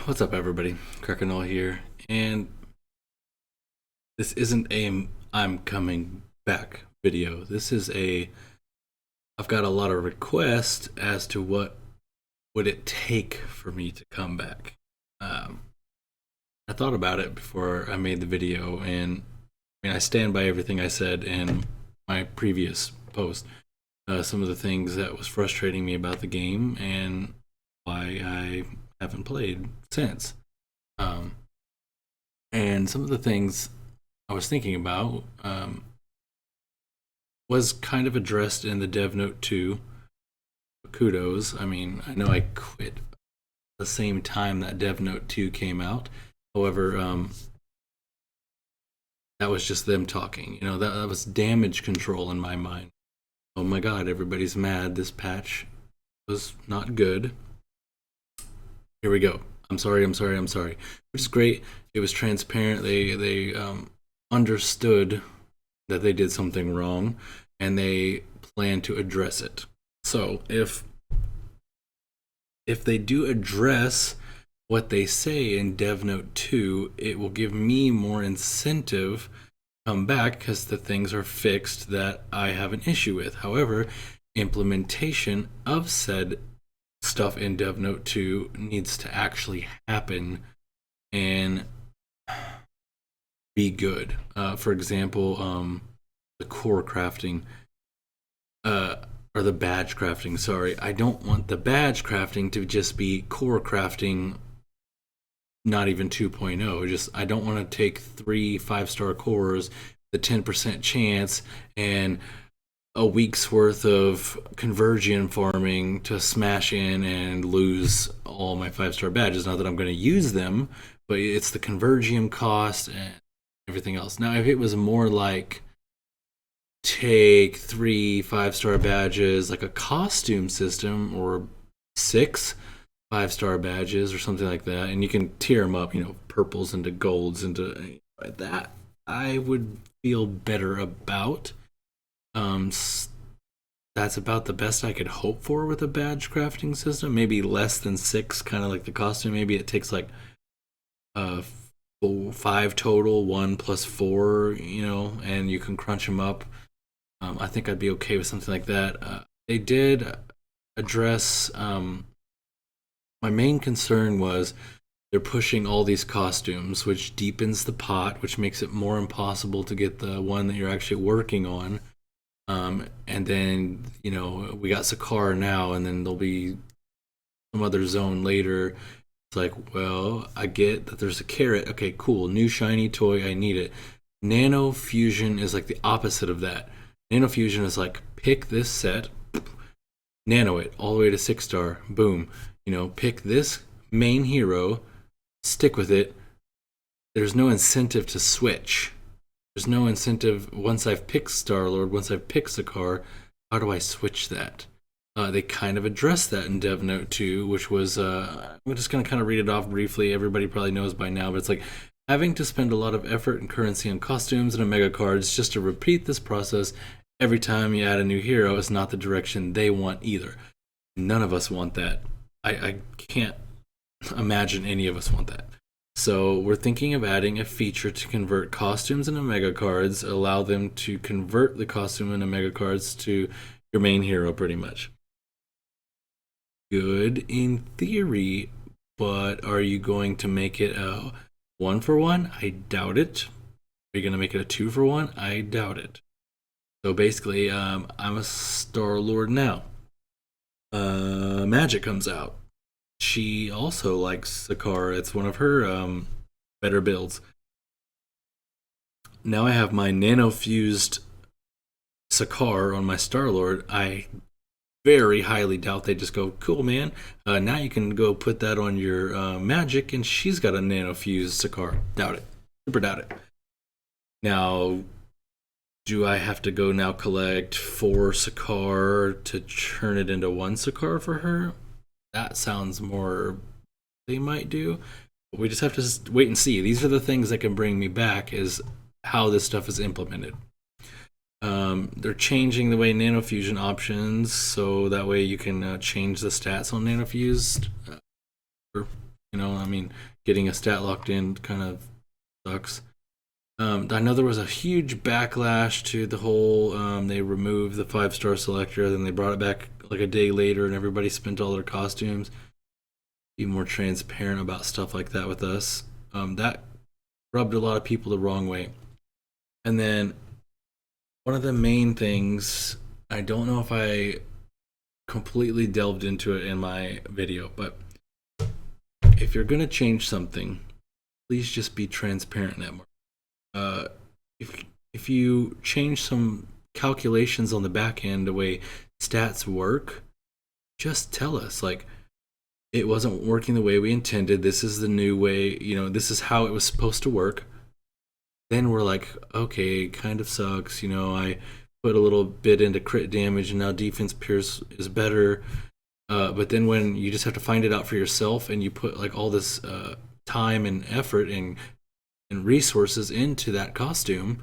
What's up, everybody? Krakenol here, and this isn't a I'm coming back video. This is a I've got a lot of requests as to what would it take for me to come back. Um, I thought about it before I made the video, and I stand by everything I said in my previous post. Some of the things that was frustrating me about the game and why I haven't played since. Um, And some of the things I was thinking about was kind of addressed in the Dev Note 2. Kudos. I know I quit the same time that Dev Note 2 came out. However, that was just them talking. That was damage control in my mind. Oh my god, everybody's mad. This patch was not good. Here we go. I'm sorry. Which is great. It was transparent. They understood that they did something wrong, and they plan to address it. So if they do address what they say in Dev Note 2, it will give me more incentive to come back because the things are fixed that I have an issue with. However, implementation of said stuff in Dev Note 2 needs to actually happen and be good. For example, the core crafting, or the badge crafting, sorry. I don't want the badge crafting to just be core crafting, not even 2.0. I don't want to take 3 5-star cores, the 10% chance, and a week's worth of conversion farming to smash in and lose all my 5-star badges. Not that I'm going to use them, but it's the convergium cost and everything else. Now, if it was more like take 3 5-star badges, like a costume system, or 6 5-star badges or something like that, and you can tier them up, purples into golds into that, I would feel better about. That's about the best I could hope for with a badge crafting system. Maybe less than 6, kind of like the costume. Maybe it takes like 5 total, 1 plus 4, and you can crunch them up. I think I'd be okay with something like that. They did address. My main concern was they're pushing all these costumes, which deepens the pot, which makes it more impossible to get the one that you're actually working on. And then, we got Sakar now, and then there'll be some other zone later. It's like, well, I get that there's a carrot. Okay, cool. New shiny toy. I need it. Nano Fusion is like the opposite of that. Nano Fusion is like, pick this set, nano it all the way to 6-star. Boom. Pick this main hero, stick with it. There's no incentive to switch. There's no incentive once I've picked Star-Lord, once I've picked Sakar, how do I switch that? They kind of addressed that in Dev Note 2, which was, I'm just going to kind of read it off briefly. Everybody probably knows by now, but it's like having to spend a lot of effort and currency on costumes and Omega cards just to repeat this process every time you add a new hero is not the direction they want either. None of us want that. I can't imagine any of us want that. So we're thinking of adding a feature to convert costumes and Omega cards, allow them to convert the costume and Omega cards to your main hero pretty much. Good in theory, but are you going to make it a 1-for-1? I doubt it. Are you going to make it a 2-for-1? I doubt it. So basically, I'm a Star-Lord now. Magic comes out. She also likes Sakar. It's one of her better builds. Now I have my nano-fused Sakar on my Star-Lord. I very highly doubt they just go, cool, man. Now you can go put that on your magic, and she's got a nano-fused Sakar. Doubt it. Super doubt it. Now, do I have to go now collect 4 Sakar to turn it into 1 Sakar for her? That sounds more they might do. But we just have to wait and see. These are the things that can bring me back, is how this stuff is implemented. They're changing the way nanofusion options, so that way you can change the stats on nanofused. You know, I mean, getting a stat locked in kind of sucks. I know there was a huge backlash to the whole. They removed the 5-star selector, then they brought it back like a day later, and everybody spent all their costumes. Be more transparent about stuff like that with us. That rubbed a lot of people the wrong way. And then one of the main things, I don't know if I completely delved into it in my video, but if you're gonna change something, please just be transparent in that market. Uh, if you change some calculations on the back end, the way stats work, just tell us like it wasn't working the way we intended. This is the new way. You know, this is how it was supposed to work. Then we're like, okay, kind of sucks. You know, I put a little bit into crit damage, and now defense pierce is better. But then when you just have to find it out for yourself, and you put like all this time and effort and resources into that costume,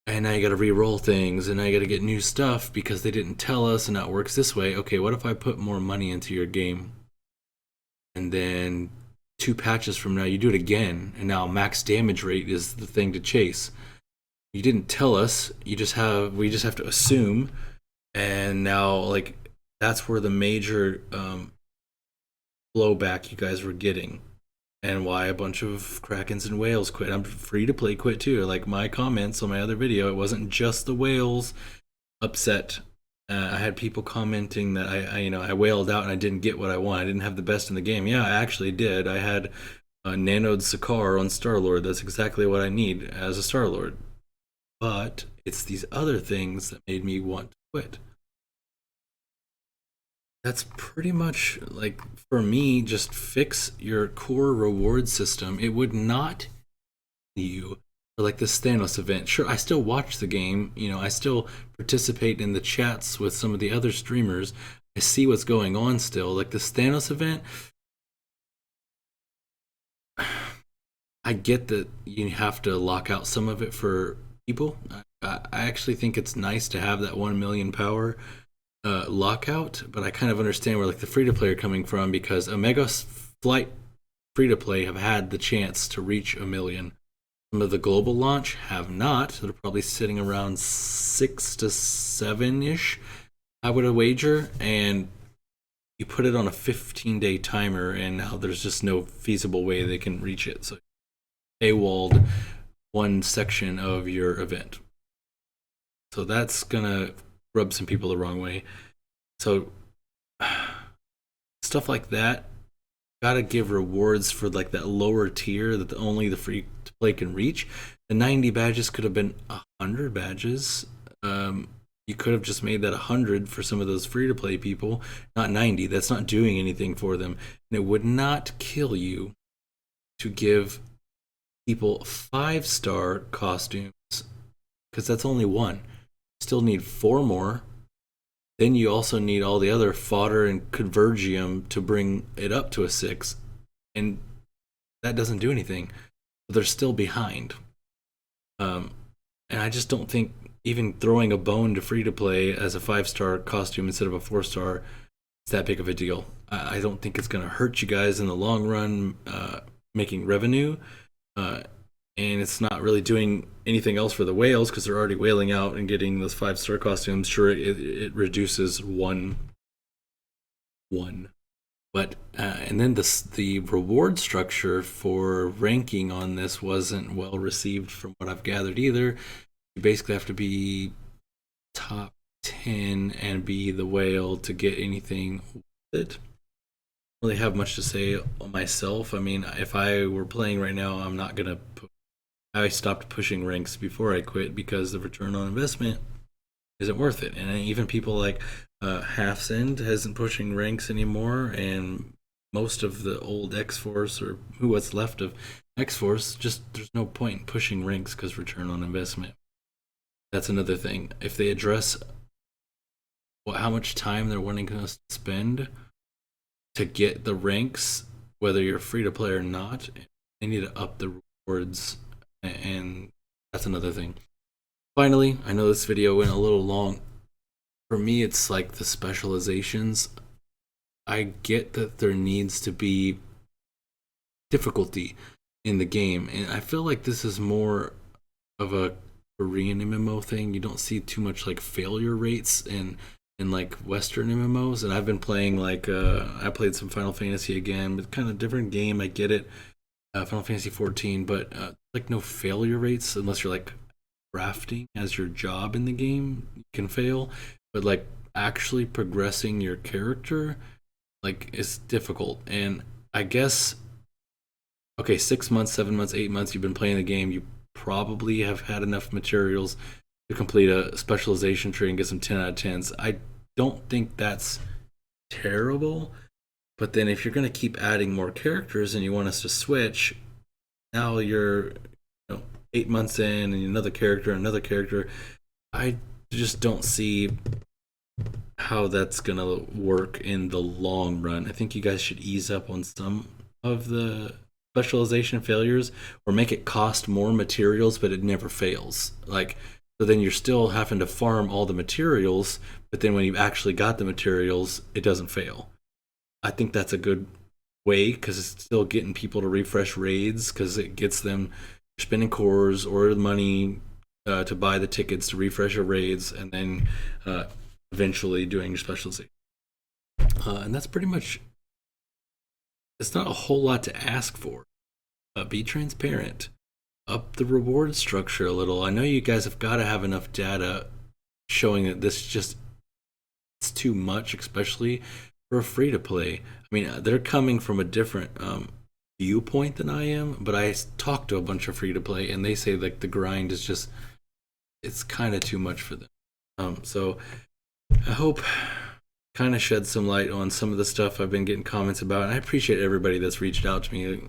and now you got to re-roll things, and now you got to get new stuff because they didn't tell us, and now it works this way. Okay, what if I put more money into your game, and then 2 patches from now you do it again, and now max damage rate is the thing to chase? You didn't tell us. We just have to assume, and now like that's where the major blowback you guys were getting, and why a bunch of Krakens and whales quit. I'm free to play quit too. Like my comments on my other video, it wasn't just the whales upset. I had people commenting that I whaled out and I didn't get what I want. I didn't have the best in the game. Yeah, I actually did. I had nanoed Sakaar on Star-Lord. That's exactly what I need as a Star-Lord. But it's these other things that made me want to quit. That's pretty much like, for me, just fix your core reward system. It would not you for like this Thanos event. Sure, I still watch the game. You know, I still participate in the chats with some of the other streamers. I see what's going on still. Like this Thanos event, I get that you have to lock out some of it for people. I actually think it's nice to have that 1 million power lockout, but I kind of understand where like the free to play are coming from, because Omega Flight free to play have had the chance to reach 1 million. Some of the global launch have not, so they're probably sitting around 6 to 7 ish, I would wager. And you put it on a 15-day timer, and now there's just no feasible way they can reach it. So paywalled one section of your event. So that's gonna rub some people the wrong way. So stuff like that, gotta give rewards for like that lower tier that only the free to play can reach. The 90 badges could have been 100 badges. You could have just made that 100 for some of those free to play people, not 90. That's not doing anything for them, and it would not kill you to give people 5-star costumes, because that's only one. Still need 4 more. Then you also need all the other fodder and convergium to bring it up to a 6, and that doesn't do anything. They're still behind. And I just don't think even throwing a bone to free to play as a 5-star costume instead of a 4-star is that big of a deal. I don't think it's going to hurt you guys in the long run, making revenue. And it's not really doing anything else for the whales, because they're already whaling out and getting those 5-star costumes. Sure, it reduces one, but and then the reward structure for ranking on this wasn't well received from what I've gathered either. You basically have to be top 10 and be the whale to get anything with it. Really have much to say on myself. I mean, if I were playing right now, I'm not gonna I stopped pushing ranks before I quit, because the return on investment isn't worth it. And even people like Half-Send isn't pushing ranks anymore, and most of the old X-Force, or what's left of X-Force, just there's no point in pushing ranks because return on investment. That's another thing. If they address how much time they're wanting us to spend to get the ranks, whether you're free to play or not, they need to up the rewards. And that's another thing. Finally, I know this video went a little long. For me, it's like the specializations. I get that there needs to be difficulty in the game, and I feel like this is more of a Korean MMO thing. You don't see too much like failure rates in like Western MMOs. And I've been playing like I played some Final Fantasy again, but kind of different game. I get it, Final Fantasy 14, but like no failure rates unless you're like crafting as your job in the game. You can fail, but like actually progressing your character like is difficult. And I guess okay, 6 months, 7 months, 8 months you've been playing the game, you probably have had enough materials to complete a specialization tree and get some 10 out of 10s. I don't think that's terrible, but then if you're going to keep adding more characters and you want us to switch, now you're 8 months in and another character. I just don't see how that's going to work in the long run. I think you guys should ease up on some of the specialization failures or make it cost more materials but it never fails. Like so then you're still having to farm all the materials, but then when you've actually got the materials, it doesn't fail. I think that's a good way because it's still getting people to refresh raids because it gets them spending cores or the money to buy the tickets to refresh your raids and then eventually doing your specialization. And that's pretty much, it's not a whole lot to ask for. Be transparent. Up the reward structure a little. I know you guys have got to have enough data showing that this just it's too much, especially for a free to play. I mean, they're coming from a different viewpoint than I am, but I talked to a bunch of free to play, and they say like the grind is just it's kind of too much for them. So I hope kind of shed some light on some of the stuff I've been getting comments about. And I appreciate everybody that's reached out to me,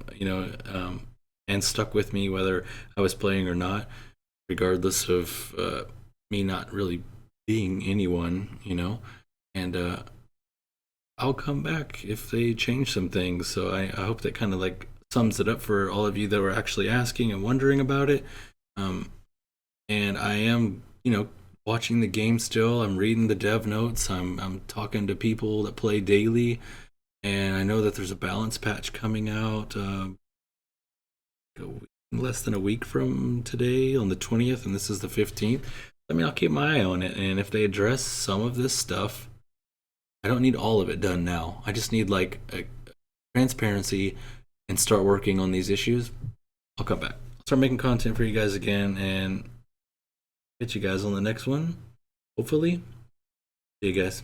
and stuck with me whether I was playing or not, regardless of me not really being anyone. And I'll come back if they change some things. So I hope that kind of like sums it up for all of you that were actually asking and wondering about it. And I am, watching the game still. I'm reading the dev notes. I'm talking to people that play daily, and I know that there's a balance patch coming out less than a week from today on the 20th, and this is the 15th. I mean, I'll keep my eye on it, and if they address some of this stuff, I don't need all of it done now. I just need like a transparency and start working on these issues. I'll come back. I'll start making content for you guys again and get you guys on the next one. Hopefully. See you guys.